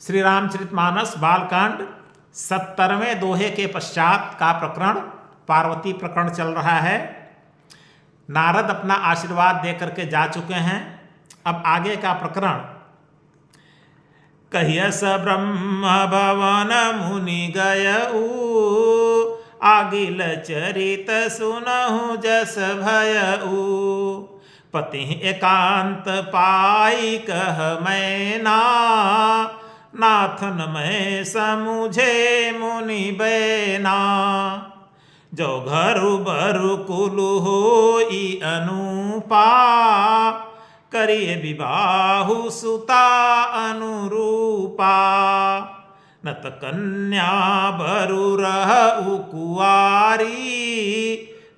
श्री रामचरितमानस बालकांड 70वें दोहे के पश्चात का प्रकरण पार्वती प्रकरण चल रहा है। नारद अपना आशीर्वाद दे करके जा चुके हैं। अब आगे का प्रकरण। कहियस ब्रह्म भवन मुनि गयऊ, आगिल चरित सुनहु जस भयऊ। पति एकांत पाई कह मैना, नाथन मैं समुझे मुनि बैना। जो घरु बरु कुलु होई अनुपा, करिए विवाहु सुता अनुरूपा। नत कन्या बरु रहु कुआरी,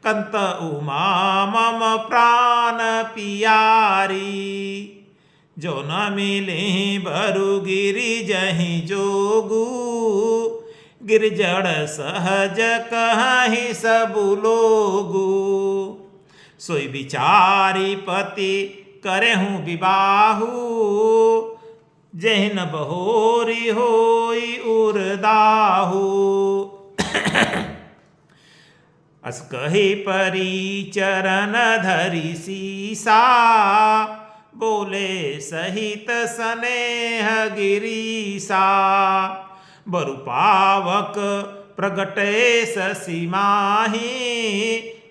कंत उमा मम प्राण पियारी। जो न मिले बरु गिरि जहि जोगु, गिरजड़ सहज कहि सबु लोगु। सोई विचारी पति करहु विवाहु, जहिन बहोरी होई उरदाहु। अस कहि परी चरण धरि सीसा, बोले सहित स्नेह गिरीसा। बरु पावक प्रगटे शशि माही,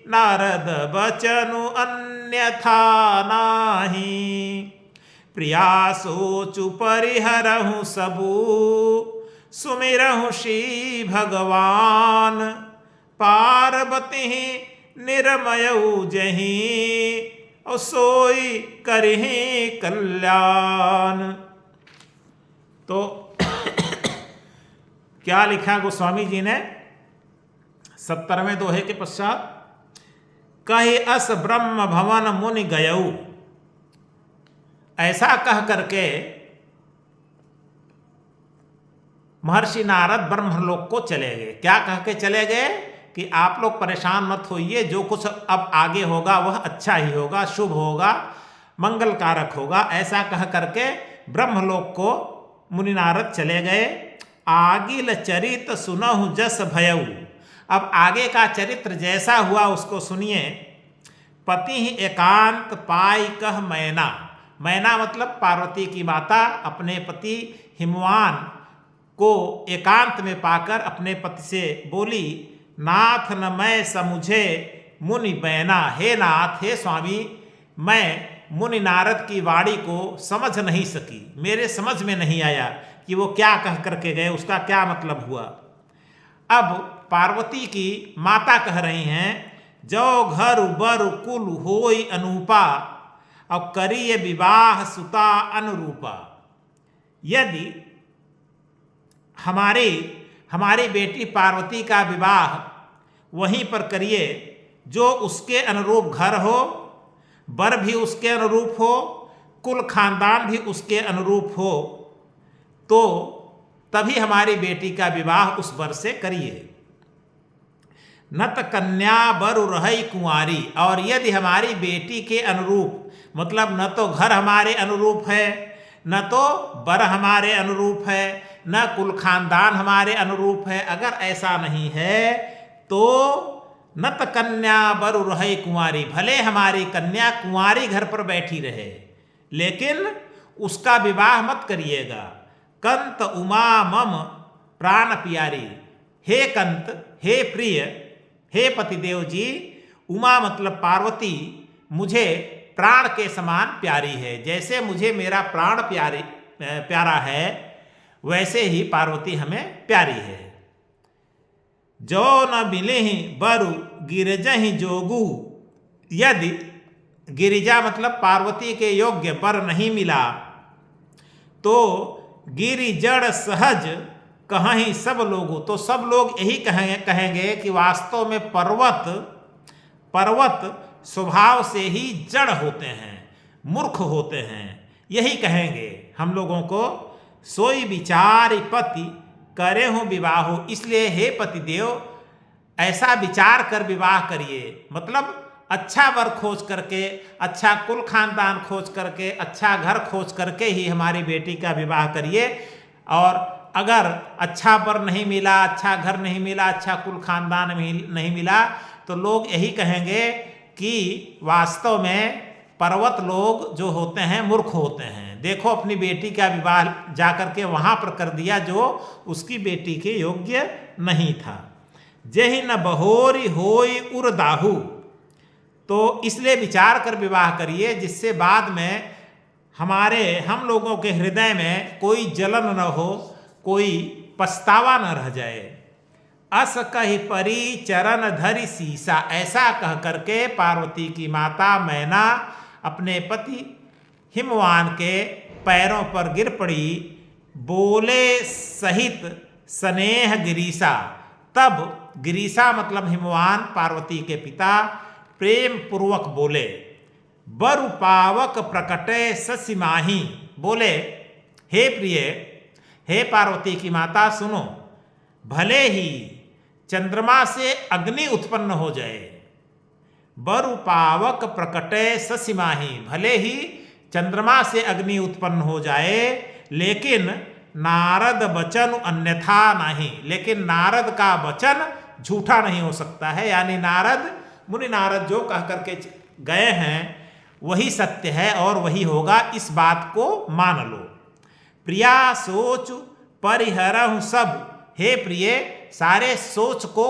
नारद बचनु अन्यथा नाही। प्रिया सोचु परिहरहु सबु, सुमिरहु श्री भगवान। पार्वती निर्मयऊ जही, और सोई करहि कल्याण। तो क्या लिखा गोस्वामी जी ने 70वें दोहे के पश्चात। कहि अस ब्रह्म भवन मुनि गयऊ, ऐसा कह करके महर्षि नारद ब्रह्मलोक को चले गए। क्या कह के चले गए कि आप लोग परेशान मत होइए, जो कुछ अब आगे होगा वह अच्छा ही होगा, शुभ होगा, मंगल कारक होगा। ऐसा कह करके ब्रह्मलोक को मुनि नारद चले गए। आगिल चरित सुनहु जस भयऊ। अब आगे का चरित्र जैसा हुआ उसको सुनिए। पति ही एकांत पाई कह मैना। मैना मतलब पार्वती की माता अपने पति हिमवान को एकांत में पाकर अपने पति से बोली, नाथ न मैं समुझे मुनि बैना। हे नाथ, हे स्वामी, मैं मुनि नारद की वाणी को समझ नहीं सकी, मेरे समझ में नहीं आया कि वो क्या कह करके गए, उसका क्या मतलब हुआ। अब पार्वती की माता कह रही हैं, जो घर बर कुल होई अनुपा, और करिए विवाह सुता अनुरूपा। यदि हमारी बेटी पार्वती का विवाह वहीं पर करिए जो उसके अनुरूप घर हो, वर भी उसके अनुरूप हो, कुल खानदान भी उसके अनुरूप हो, तो तभी हमारी बेटी का विवाह उस वर से करिए। नत कन्या बरु रहई कुंवारी। और यदि हमारी बेटी के अनुरूप, मतलब न तो घर हमारे अनुरूप है, न तो वर हमारे अनुरूप है, न कुल खानदान हमारे अनुरूप है, अगर ऐसा नहीं है तो नत कन्या बरु रहई कुंवारी। भले हमारी कन्या कुंवारी घर पर बैठी रहे, लेकिन उसका विवाह मत करिएगा। कंत उमा मम प्राण प्यारी। हे कंत, हे प्रिय, हे पतिदेव जी, उमा मतलब पार्वती मुझे प्राण के समान प्यारी है। जैसे मुझे मेरा प्राण प्यारा है, वैसे ही पार्वती हमें प्यारी है। जो न मिलिहि बरु गिरजहि जोगु। यदि गिरिजा मतलब पार्वती के योग्य वर नहीं मिला, तो गिरिजड़ सहज कहीं सब लोगों, तो सब लोग यही कहेंगे कि वास्तव में पर्वत स्वभाव से ही जड़ होते हैं, मूर्ख होते हैं, यही कहेंगे हम लोगों को। सोई विचार पति करे हूँ विवाहो। इसलिए हे पतिदेव, ऐसा विचार कर विवाह करिए, मतलब अच्छा वर खोज करके, अच्छा कुल खानदान खोज करके, अच्छा घर खोज करके ही हमारी बेटी का विवाह करिए। और अगर अच्छा वर नहीं मिला, अच्छा घर नहीं मिला, अच्छा कुल खानदान नहीं मिला, तो लोग यही कहेंगे कि वास्तव में पर्वत लोग जो होते हैं मूर्ख होते हैं। देखो अपनी बेटी का विवाह जाकर के वहाँ पर कर दिया जो उसकी बेटी के योग्य नहीं था। जेहि न बहोरी होई उर दाहू, तो इसलिए विचार कर विवाह करिए जिससे बाद में हम लोगों के हृदय में कोई जलन न हो, कोई पछतावा न रह जाए। अस कहि परी चरण धरि सीसा, ऐसा कह करके पार्वती की माता मैना अपने पति हिमवान के पैरों पर गिर पड़ी। बोले सहित स्नेह गिरीसा, तब गिरीसा मतलब हिमवान पार्वती के पिता प्रेम पूर्वक बोले। बरु पावक प्रकटे ससिमाही, बोले हे प्रिय, हे पार्वती की माता सुनो, भले ही चंद्रमा से अग्नि उत्पन्न हो जाए। बरु पावक प्रकटे ससिमाही, भले ही चंद्रमा से अग्नि उत्पन्न हो जाए, लेकिन नारद वचन अन्यथा नहीं, लेकिन नारद का वचन झूठा नहीं हो सकता है। यानी मुनि नारद जो कह करके गए हैं वही सत्य है और वही होगा, इस बात को मान लो। प्रिया सोच परिहरहु सब, हे प्रिय सारे सोच को,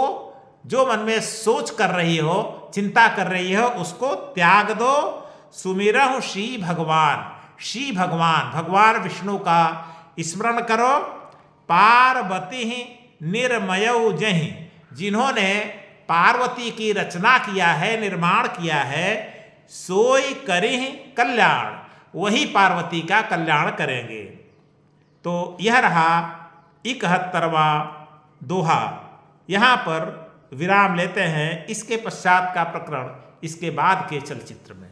जो मन में सोच कर रही हो, चिंता कर रही हो, उसको त्याग दो। सुमिरहु श्री भगवान, श्री भगवान विष्णु का स्मरण करो। पार्वती निर्मयौ जहि, जिन्होंने पार्वती की रचना किया है, निर्माण किया है, सोई करिहि कल्याण, वही पार्वती का कल्याण करेंगे। तो यह रहा 71वां दोहा। यहाँ पर विराम लेते हैं। इसके पश्चात का प्रकरण इसके बाद के चलचित्र में।